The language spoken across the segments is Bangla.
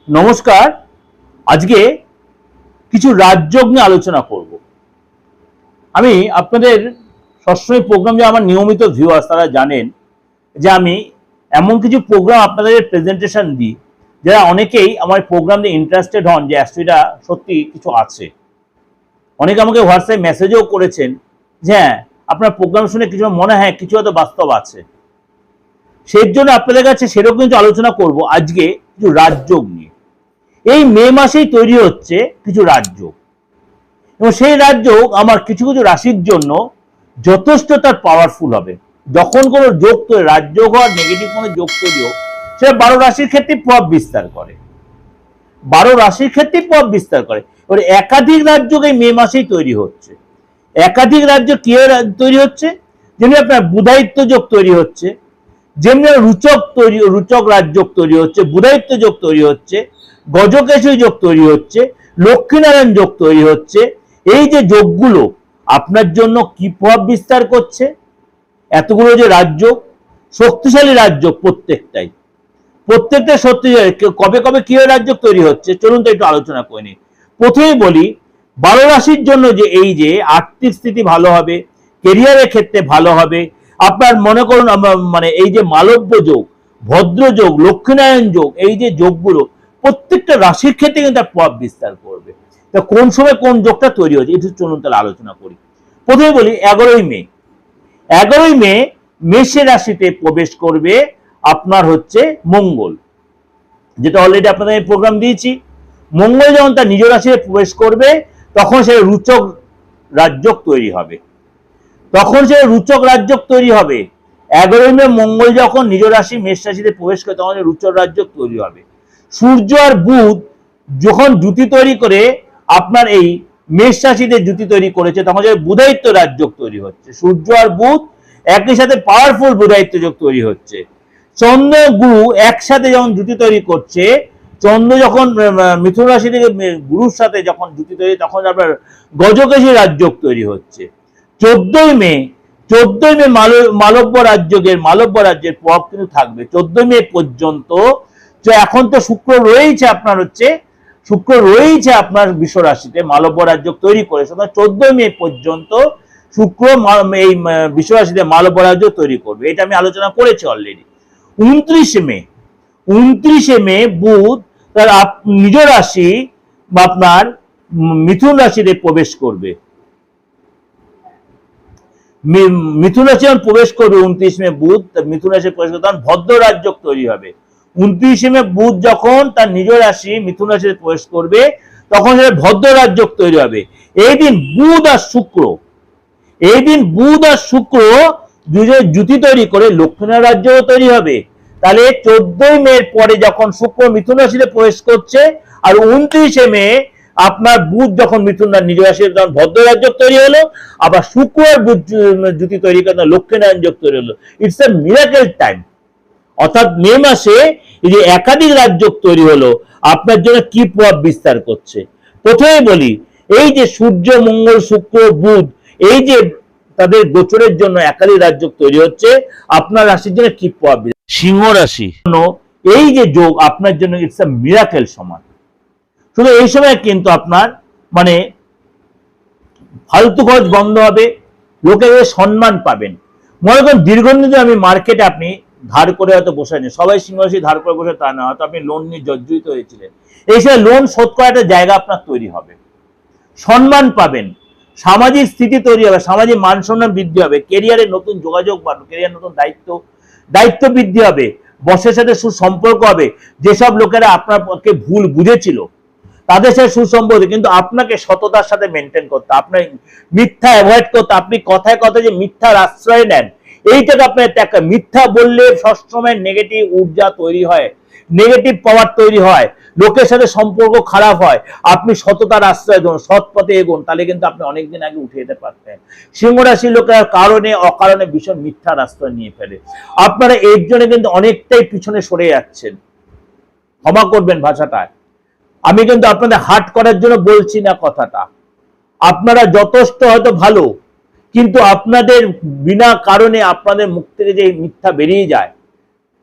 নমস্কার। আজকে কিছু রাজযোগ নিয়ে আলোচনা করব। আমি আপনাদের সবসময় প্রোগ্রাম, যে আমার নিয়মিত ভিউয়ার্স তারা জানেন যে আমি এমন কিছু প্রোগ্রাম আপনাদের প্রেজেন্টেশন দিই যারা অনেকেই আমার প্রোগ্রাম নিয়ে ইন্টারেস্টেড হন, যে অ্যাকচুয়ালিটা সত্যি কিছু আছে। অনেকে আমাকে হোয়াটসঅ্যাপ মেসেজও করেছেন যে হ্যাঁ, আপনার প্রোগ্রাম শুনে কিছু মনে হয় কিছু হয়তো বাস্তব আছে। সেই জন্য আপনাদের কাছে সেরকম কিছু আলোচনা করব আজকে কিছু রাজযোগ নিয়ে। এই মে মাসেই তৈরি হচ্ছে কিছু রাজযোগ, এবং সেই রাজযোগ আমার কিছু কিছু রাশির জন্য যথেষ্ট তার পাওয়ারফুল হবে। যখন কোনো যোগ তৈরি, রাজযোগ হওয়ার নেগেটিভ কোনো যোগ তৈরি হোক, সেটা 12 রাশির ক্ষেত্রে প্রভাব বিস্তার করে। 12 রাশির ক্ষেত্রে প্রভাব বিস্তার করে। এবার একাধিক রাজযোগ এই মে মাসেই তৈরি হচ্ছে। একাধিক রাজ্য কি তৈরি হচ্ছে? যেমনি আপনার বুধায়িত্ব যোগ তৈরি হচ্ছে, যেমনি রুচক রাজযোগ তৈরি হচ্ছে, বুধায়িত্ব যোগ তৈরি হচ্ছে, গজকেশরী যোগ তৈরি হচ্ছে, লক্ষ্মীনারায়ণ যোগ তৈরি হচ্ছে। এই যে যোগগুলো আপনার জন্য কি প্রভাব বিস্তার করছে? এতগুলো যে রাজযোগ, শক্তিশালী রাজযোগ, প্রত্যেকটা শক্তিশালী। কবে কবে কি রাজযোগ তৈরি হচ্ছে চলুন তো একটু আলোচনা করে নিই। প্রথমেই বলি, 12 রাশির জন্য যে এই যে আর্থিক স্থিতি ভালো হবে, কেরিয়ারের ক্ষেত্রে ভালো হবে। আপনার মনে করুন মানে এই যে মালব্য যোগ, ভদ্র যোগ, লক্ষ্মীনারায়ণ যোগ, এই যে যোগগুলো প্রত্যেকটা রাশির ক্ষেত্রে কিন্তু তার প্রভাব বিস্তার করবে। তা কোন সময় কোন যোগটা তৈরি হচ্ছে একটু চলুন তাহলে আলোচনা করি। প্রথমে বলি 11ই মে। 11ই মে মেষের রাশিতে প্রবেশ করবে আপনার হচ্ছে মঙ্গল, যেটা অলরেডি আপনাদের প্রোগ্রাম দিয়েছি। মঙ্গল যখন তার নিজ রাশিতে প্রবেশ করবে তখন সে রুচক রাজযোগ তৈরি হবে। 11ই মে মঙ্গল যখন নিজ রাশি মেষ রাশিতে প্রবেশ করে তখন রুচক রাজযোগ তৈরি হবে। সূর্য আর বুধ যখন জুতি তৈরি করে আপনার এই মেষ রাশিতে জুতি তৈরি করেছে, তখন বুধায়িত্ব রাজযোগ তৈরি হচ্ছে। সূর্য আর বুধ একই সাথে পাওয়ারফুল বুধায়িত্ব যোগ তৈরি হচ্ছে। চন্দ্র গুরু একসাথে যখন জুতি তৈরি করছে, চন্দ্র যখন মিথুন রাশি থেকে গুরুর সাথে যখন জুতি তৈরি, তখন আপনার গজকেশরী রাজযোগ তৈরি হচ্ছে। 14ই মে মালব্য রাজ্যের প্রভাব কিন্তু থাকবে 14 মে পর্যন্ত। তো এখন তো শুক্র রয়েছে আপনার বৃষ রাশিতে, মালব্য রাজযোগ তৈরি করে। 14 মে পর্যন্ত শুক্র এই বৃষ রাশিতে মালব্য রাজযোগ তৈরি করবে, এটা আমি আলোচনা করেছি অলরেডি। 29 মে বুধ তার নিজ রাশি বা আপনার মিথুন রাশিতে প্রবেশ করবে। মিথুন রাশি যখন প্রবেশ করবে 29 মে বুধ মিথুন রাশি প্রবেশ করবে, তখন ভদ্র রাজযোগ তৈরি হবে। 29 মে বুধ যখন তার নিজ রাশি মিথুন রাশিতে প্রবেশ করবে তখন সেটা ভদ্র রাজযোগ তৈরি হবে। এই দিন বুধ আর শুক্র দুজনে জুতি তৈরি করে লক্ষ্মীনারায়ণ রাজযোগ তৈরি হবে। তাহলে 14ই মে পরে যখন শুক্র মিথুন রাশিতে প্রবেশ করছে, আর 29 মে আপনার বুধ যখন মিথুন নিজ রাশিতে তখন ভদ্র রাজযোগ তৈরি হলো, আবার শুক্র আর বুধ জুতি তৈরি করে লক্ষ্মীনারায়ণ যোগ তৈরি হলো। It's a miracle time. অর্থাৎ মে মাসে এই যে একাধিক রাজযোগ তৈরি হলো আপনার জন্য কি প্রভাব বিস্তার করছে। প্রথমে বলি, এই যে সূর্য, মঙ্গল, শুক্র, বুধ, এই যে তাদের গোচরের জন্য একাধিক রাজযোগ তৈরি হচ্ছে, আপনার রাশির জন্য কি প্রভাব বিস্তার। সিংহ রাশি এই যে যোগ আপনার জন্য ইটস এ মিরাকেল সময়। শুধু এই সময় কিন্তু আপনার মানে ফালতু খরচ বন্ধ হবে, লোকের সম্মান পাবেন। মনে করেন দীর্ঘদিন আমি মার্কেটে আপনি ধার করে হয়তো বসে নেই, সবাই সিংহ রাশি ধার করে বসে তা না, হয়তো আপনি লোন নিয়ে জর্জরিত হয়েছিলেন। এই সময় লোন শোধ করার একটা জায়গা আপনার তৈরি হবে, সম্মান পাবেন, সামাজিক স্থিতি তৈরি হবে, সামাজিক মান সম্মান বৃদ্ধি হবে, কেরিয়ারে নতুন যোগাযোগ বাড়বে, কেরিয়ার নতুন দায়িত্ব বৃদ্ধি হবে, বসের সাথে সুসম্পর্ক হবে। যেসব লোকেরা আপনাকে ভুল বুঝেছিল তাদের সাথে সুসম্পর্ক, কিন্তু আপনাকে সততার সাথে মেনটেন করতে, আপনার মিথ্যা অ্যাভয়েড করতে। আপনি কথায় কথায় যে মিথ্যার আশ্রয় নেন, এইটাকে আপনার মিথ্যা বললে সবসময় নেগেটিভ ঊর্জা তৈরি হয়, নেগেটিভ পাওয়ার তৈরি হয়, লোকের সাথে সম্পর্ক খারাপ হয়। আপনি সততার আশ্রয় দেন, সৎ পথে এগোন, তাহলে কিন্তু আপনি অনেকদিন আগে উঠে যেতে পারতেন। সিংহ রাশির লোকেরা কারণে অকারণে ভীষণ মিথ্যার আশ্রয় নিয়ে ফেলে। আপনারা এর জন্য কিন্তু অনেকটাই পিছনে সরে যাচ্ছেন, ক্ষমা করবেন ভাষাটা। আমি কিন্তু আপনাদের হার্ট করার জন্য বলছি না কথাটা। আপনারা যথেষ্ট হয়তো ভালো, কিন্তু আপনাদের বিনা কারণে আপনাদের মুখ থেকে যে মিথ্যা বেরিয়ে যায়,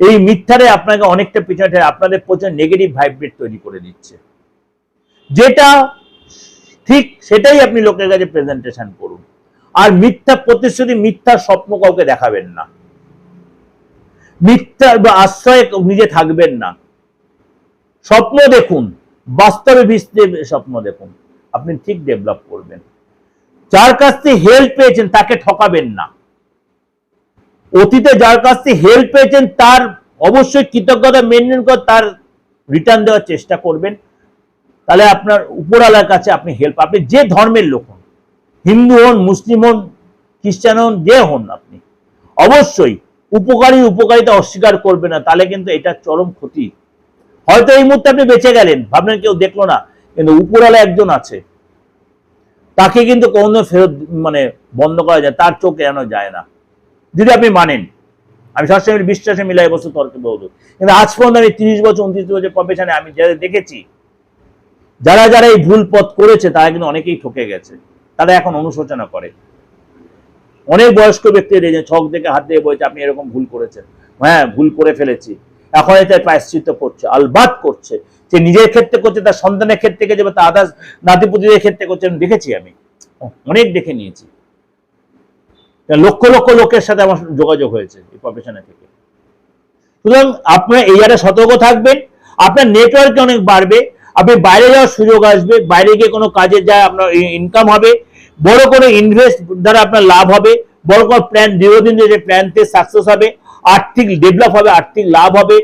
এই মিথ্যারে আপনাকে অনেকটা পিছনে আপনাদের প্রচুর নেগেটিভ ভাইব্রেট তৈরি করে দিচ্ছে। যেটা ঠিক সেটাই আপনি লোকের কাছে প্রেজেন্টেশন করুন। আর মিথ্যা প্রতিশ্রুতি, মিথ্যা স্বপ্ন কাউকে দেখাবেন না, মিথ্যা আশ্রয়ে নিজে থাকবেন না। স্বপ্ন দেখুন, বাস্তবে ভিত্তিতে স্বপ্ন দেখুন, আপনি ঠিক ডেভেলপ করবেন। যার কাছ থেকে হেল্প পেয়েছেন তাকে ঠকাবেন না। অতীতে যার কাছ থেকে হেল্প পেয়েছেন তার অবশ্যই কৃতজ্ঞতা মেনটেন করে তার রিটার্ন দেওয়ার চেষ্টা করবেন। তাহলে আপনার উপরওয়ালার কাছে আপনি হেল্প, আপনি যে ধর্মের লোক হন, হিন্দু হন, মুসলিম হন, খ্রিস্টান হন, যে হন, আপনি অবশ্যই উপকারিতা অস্বীকার করবে না, তাহলে কিন্তু এটা চরম ক্ষতি। হয়তো এই মুহূর্তে আপনি বেঁচে গেলেন, ভাবলেন কেউ দেখলো না, কিন্তু উপরওয়ালা একজন আছে, তাকে কিন্তু কোনো ফেরত বন্ধ করা যায়, তার চোখ এড়ানো যায় না, যদি আপনি মানেন। আমি সবসময় বিশ্বাসে মিলাই বস্তু তর্কে বলবো, কিন্তু আজ পর্যন্ত আমি 30 বছর 29 বছর প্রফেশনে আমি যারা দেখেছি, যারা যারা এই ভুল পথ করেছে তারা কিন্তু অনেকেই ঠকে গেছে, তারা এখন অনুশোচনা করে। অনেক বয়স্ক ব্যক্তি ছক দেখে হাত দিয়ে বলছে আপনি এরকম ভুল করেছেন, হ্যাঁ ভুল করে ফেলেছি, এখন এটা প্রায়শ্চিত্ত করছে, আলবাত করছে। সে নিজের ক্ষেত্রে করছে, তার সন্তানের ক্ষেত্রে করছে, বা তার নাতিপুতিদের ক্ষেত্রে করছে, দেখেছি আমি অনেক দেখে নিয়েছি। লক্ষ লক্ষ লোকের সাথে আমার যোগাযোগ হয়েছে এই প্রফেশনে থেকে। সুতরাং আপনারা এই জায়গায় সতর্ক থাকবেন, আপনার নেটওয়ার্ক অনেক বাড়বে, আপনি বাইরে যাওয়ার সুযোগ আসবে, বাইরে গিয়ে কোনো কাজে যায় আপনার ইনকাম হবে, বড় করে ইনভেস্ট দ্বারা আপনার লাভ হবে, বড় কোনো প্ল্যান দীর্ঘদিন যে প্ল্যানতে সাকসেস হবে, আর্থিক ডেভেলপ হবে, আর্থিক লাভ হবে,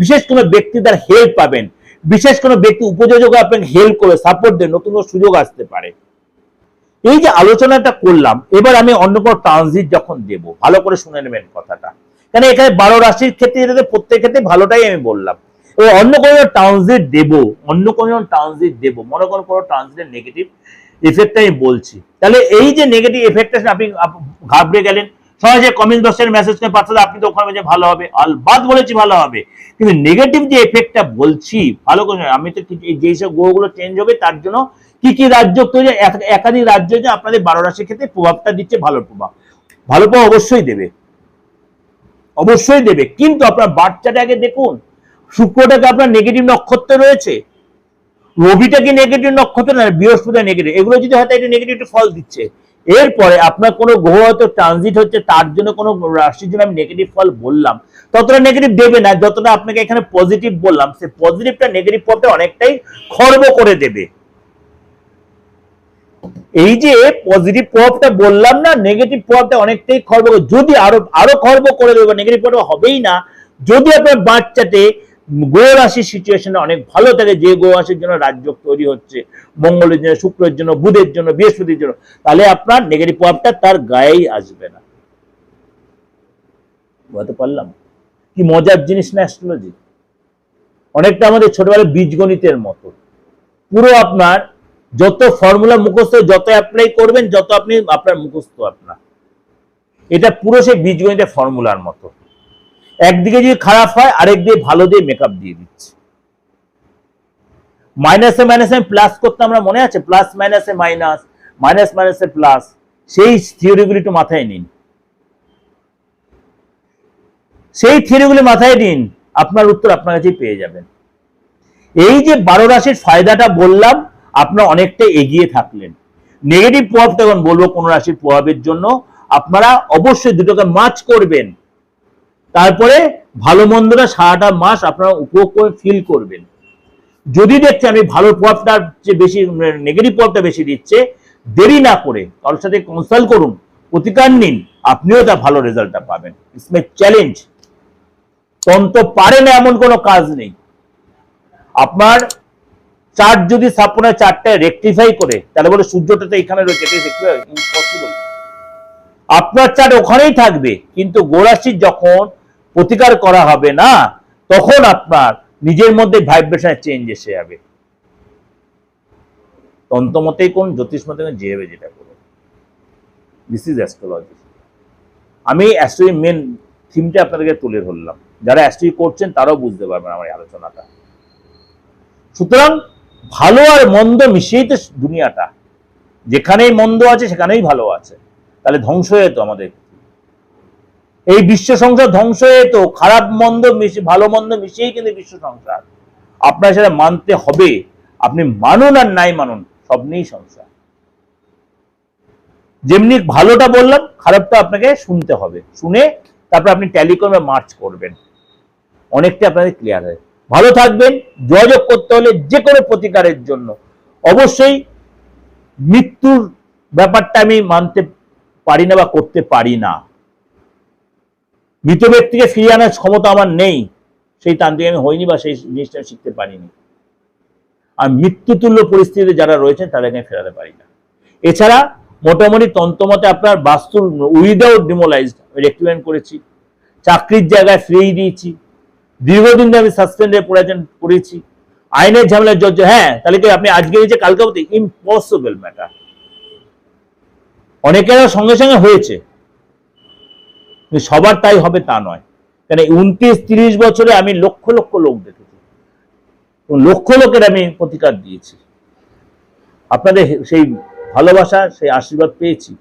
বিশেষ কোনো ব্যক্তি তার হেল্প পাবেন, বিশেষ কোনো ব্যক্তি উপযোজক আপনাকে হেল্প করে সাপোর্ট দেন, নতুন সুযোগ আসতে পারে। এই যে আলোচনাটা করলাম, এবার আমি অন্য কোনো ট্রানজিট যখন দেব, ভালো করে শুনে নেবেন কথাটা, কারণ এখানে 12 রাশির ক্ষেত্রে প্রত্যেক ক্ষেত্রে ভালোটাই আমি বললাম। এবার অন্য কোনো ট্রানজিট দেব, মনে করুন কোনো ট্রানজিটের নেগেটিভ এফেক্ট আমি বলছি, তাহলে এই যে নেগেটিভ এফেক্টটা আপনি ঘাবড়ে গেলেন, সহজে কমেন্ট বক্সে মেসেজ করে পাঠালে আপনি তো ওখানে ভালো হবে, আলবাত বলেছি ভালো হবে, কিন্তু নেগেটিভ যে এফেক্টটা বলছি ভালো করে, আমি তো যেসব গ্রহগুলো চেঞ্জ হবে তার জন্য কি কি রাজ্য তৈরি, একাধিক রাজ্য যে আপনাদের 12 রাশির ক্ষেত্রে প্রভাবটা দিচ্ছে, ভালো প্রভাব অবশ্যই দেবে, কিন্তু আপনার বাচ্চাটা আগে দেখুন, শুক্রটাকে আপনার নেগেটিভ নক্ষত্র রয়েছে, রবিটা কি নেগেটিভ নক্ষত্র না, বৃহস্পতি নেগেটিভ, এগুলো যদি হয়তো এটা নেগেটিভ ফল দিচ্ছে। এরপরে আপনার কোনো গ্রহ হয়তো ট্রানজিট হচ্ছে, তার জন্য কোনো রাশির জন্য আমি নেগেটিভ ফল বললাম, ততটা নেগেটিভ দেবে না যতটা আপনাকে এখানে পজিটিভ বললাম। সে পজিটিভটা নেগেটিভ ফলটা অনেকটাই খর্ব করে দেবে। এই যে পজিটিভ প্রভাবটা বললাম না, নেগেটিভ প্রভাবটা অনেকটাই খর্ব, যদি আরো খর্ব করে দেবে, নেগেটিভ প্রভাব হবেই না যদি আপনার বাচ্চাতে গ্রহ রাশির সিচুয়েশনটা অনেক ভালো থাকে, যে গ্রহ রাশির জন্য রাজযোগ তৈরি হচ্ছে, মঙ্গলের জন্য, শুক্রের জন্য, বুধের জন্য, বৃহস্পতির জন্য, তাহলে আপনার নেগেটিভ প্রভাবটা তার গায়েই আসবে না। বলতে পারলাম কি মজার জিনিস না অ্যাস্ট্রোলজি, অনেকটা আমাদের ছোটবেলায় বীজগণিতের মতো, পুরো আপনার যত ফর্মুলা মুখস্থ, যত অ্যাপ্লাই করবেন, যত আপনি আপনার মুখস্থ আপনার, এটা পুরো সেই বীজগণিতের ফর্মুলার মতো, একদিকে যদি খারাপ হয় আরেক দিকে ভালো দিয়ে মেকআপ দিয়ে দিচ্ছে। মাইনাসে মাইনাসে প্লাস করতে আমরা মনে আছে, প্লাস মাইনাসে মাইনাস, মাইনাস মাইনাসে প্লাস, সেই থিওরিগুলি একটু মাথায় নিন, আপনার উত্তর আপনার কাছেই পেয়ে যাবেন। এই যে 12 রাশির ফায়দাটা বললাম, আপনারা অনেকটা এগিয়ে থাকলেন। নেগেটিভ প্রভাবটা এখন বলবো, কোন রাশির প্রভাবের জন্য আপনারা অবশ্যই দুটোকে মার্চ করবেন, তারপরে ভালো মন্দটা সারাটা মাস আপনারা উপভোগ করে ফিল করবেন। যদি দেখছেন আমি ভালো প্রভাবটা বেশি, নেগেটিভ প্রভাবটা বেশি দিচ্ছে, দেরি না করে কারোর সাথে কনসাল্ট করুন, প্রতিকার নিন, আপনিও তার ভালো রেজাল্টটা পাবেন। It's my challenge. তন্ত্র পারে না এমন কোনো কাজ নেই। আপনার চার্ট যদি সাপোনার চার্টটা রেকটিফাই করে, তাহলে বলে সূর্যটা তো এখানে রয়েছে, ইম্পসিবল, আপনার চার্ট ওখানেই থাকবে, কিন্তু গোরাশির যখন প্রতিকার করা হবে না, তখন আপনার নিজের মধ্যে ভাইব্রেশনের চেঞ্জ এসে যাবে। তন্ত্রমতেই কোন, জ্যোতিষ মতে যেভাবে যেটা করো, দিস ইজ অ্যাস্ট্রোলজি। আমি অ্যাস্ট্রোলজি মেন থিমটা আপনাদেরকে তুলে ধরলাম, যারা অ্যাস্ট্রোলজি করছেন তারাও বুঝতে পারবেন আমার এই আলোচনাটা। সুতরাং ভালো আর মন্দ মিশিয়েই তো দুনিয়াটা, যেখানেই মন্দ আছে সেখানেই ভালো আছে, তাহলে ধ্বংস হয়ে তো আমাদের। এই বিশ্ব সংসার ধ্বংস হয়ে তো খারাপ মন্দ মিশে ভালো মন্দ মিশিয়েই কিন্তু বিশ্ব সংসার। আপনার সেটা মানতে হবে, আপনি মানুন আর নাই মানুন, সব নিয়েই সংসার। যেমনি ভালোটা বললাম, খারাপটা আপনাকে শুনতে হবে, শুনে তারপর আপনি ট্যালি করবে, মার্চ করবেন, অনেকটা আপনাদের ক্লিয়ার হয়। ভালো থাকবেন। যোগাযোগ করতে হলে যে কোনো প্রতিকারের জন্য অবশ্যই মৃত্যুর ব্যাপারটা আমি মানতে পারি না বা করতে পারি না, মৃত ব্যক্তিকে ফিরিয়ে আনার ক্ষমতা আমার নেই, সেই তান্ত্রিক আমি হইনি বা সেই জিনিসটা শিখতে পারিনি। আর মৃত্যুতুল্য পরিস্থিতিতে যারা রয়েছেন তাদেরকে আমি ফেরাতে পারি না। এছাড়া মোটামুটি তন্ত্রমতে আপনার বাস্তুর উইদাউট ডিমোলাইজড আমি রেকমেন্ড করেছি, চাকরির জায়গায় ফ্রি দিয়েছি, দীর্ঘদিন ধরে আমি সাসপেন্ডে করেছি, আইনের ঝামেলার জর্জ। হ্যাঁ, তাহলে কি আপনি আজকে হয়েছে কালকে হতে? Impossible matter. অনেকের সঙ্গে সঙ্গে হয়েছে, সবার তাই হবে তা নয়। কারণ 29-30 বছরে আমি লক্ষ লক্ষ লোক দেখেছি, লক্ষ লোকের আমি প্রতিকার দিয়েছি, আপনাদের সেই ভালোবাসা সেই আশীর্বাদ পেয়েছি।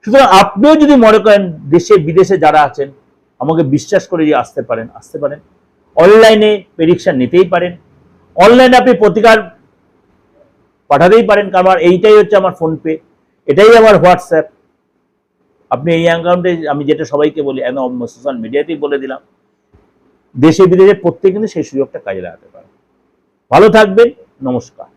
সুতরাং আপনিও যদি মনে করেন দেশে বিদেশে যারা আছেন আমাকে বিশ্বাস করে যে আসতে পারেন, অনলাইনে প্রেডিকশন নিতেই পারেন, অনলাইনে আপনি প্রতিকার পাঠাতেই পারেন, কারণ এইটাই হচ্ছে আমার ফোনপে, এটাই আমার হোয়াটসঅ্যাপ। আপনি এই অ্যাকাউন্টে, আমি যেটা সবাইকে বলি, সোশ্যাল মিডিয়াতেই বলে দিলাম, দেশে বিদেশে প্রত্যেকে কিন্তু সেই সুযোগটা কাজে লাগাতে পারে। ভালো থাকবেন, নমস্কার।